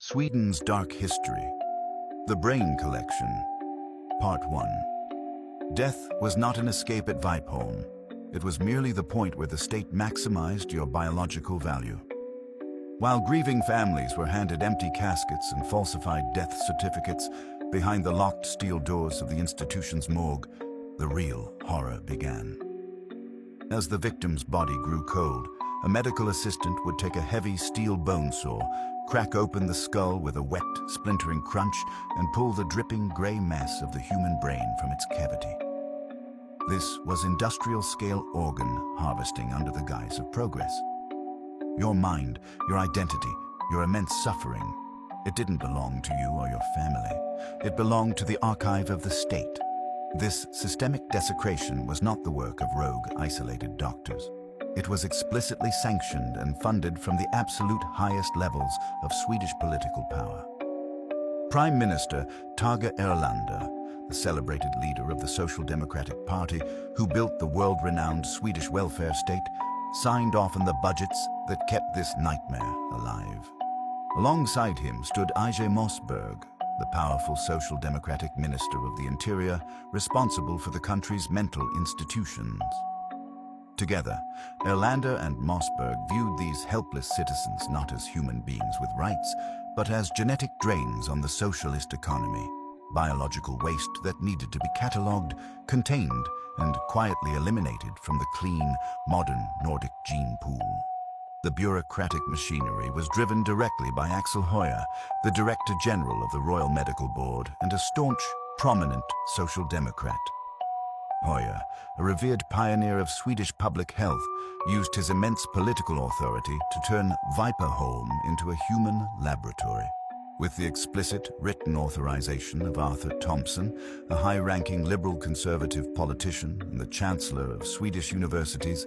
Sweden's Dark History. The Brain Collection. Part 1. Death was not an escape at Vipholm. It was merely the point where the state maximized your biological value. While grieving families were handed empty caskets and falsified death certificates behind the locked steel doors of the institution's morgue, the real horror began. As the victim's body grew cold, a medical assistant would take a heavy steel bone saw, crack open the skull with a wet, splintering crunch, and pull the dripping gray mass of the human brain from its cavity. This was industrial-scale organ harvesting under the guise of progress. Your mind, your identity, your immense suffering, it didn't belong to you or your family. It belonged to the archive of the state. This systemic desecration was not the work of rogue, isolated doctors. It was explicitly sanctioned and funded from the absolute highest levels of Swedish political power. Prime Minister Tage Erlander, the celebrated leader of the Social Democratic Party, who built the world-renowned Swedish welfare state, signed off on the budgets that kept this nightmare alive. Alongside him stood Ije Mossberg, the powerful Social Democratic Minister of the Interior, responsible for the country's mental institutions. Together, Erlander and Mossberg viewed these helpless citizens not as human beings with rights, but as genetic drains on the socialist economy, biological waste that needed to be catalogued, contained, and quietly eliminated from the clean, modern Nordic gene pool. The bureaucratic machinery was driven directly by Axel Höjer, the Director General of the Royal Medical Board and a staunch, prominent social democrat. Höjer, a revered pioneer of Swedish public health, used his immense political authority to turn Vipholm into a human laboratory. With the explicit, written authorization of Arthur Thompson, a high-ranking liberal conservative politician and the chancellor of Swedish universities,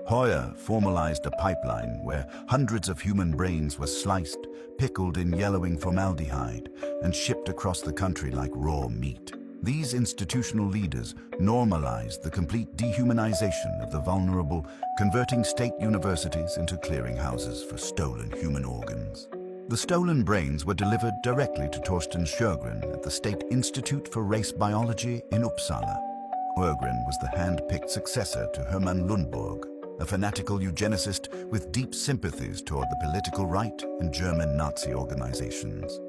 Höjer formalized a pipeline where hundreds of human brains were sliced, pickled in yellowing formaldehyde, and shipped across the country like raw meat. These institutional leaders normalized the complete dehumanization of the vulnerable, converting state universities into clearinghouses for stolen human organs. The stolen brains were delivered directly to Torsten Sjögren at the State Institute for Race Biology in Uppsala. Sjögren was the hand-picked successor to Herman Lundborg, a fanatical eugenicist with deep sympathies toward the political right and German Nazi organizations.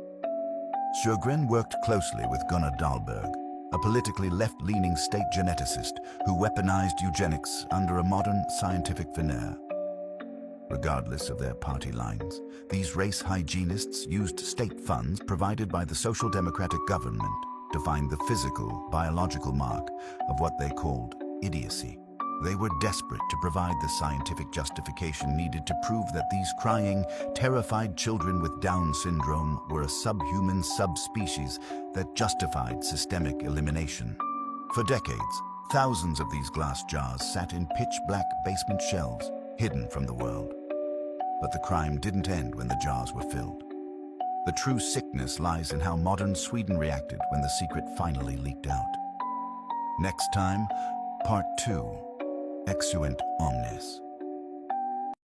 Sjögren worked closely with Gunnar Dahlberg, a politically left-leaning state geneticist who weaponized eugenics under a modern scientific veneer. Regardless of their party lines, these race hygienists used state funds provided by the Social Democratic government to find the physical, biological mark of what they called idiocy. They were desperate to provide the scientific justification needed to prove that these crying, terrified children with Down syndrome were a subhuman subspecies that justified systemic elimination. For decades, thousands of these glass jars sat in pitch-black basement shelves, hidden from the world. But the crime didn't end when the jars were filled. The true sickness lies in how modern Sweden reacted when the secret finally leaked out. Next time, Part 2. Exuent Omnes.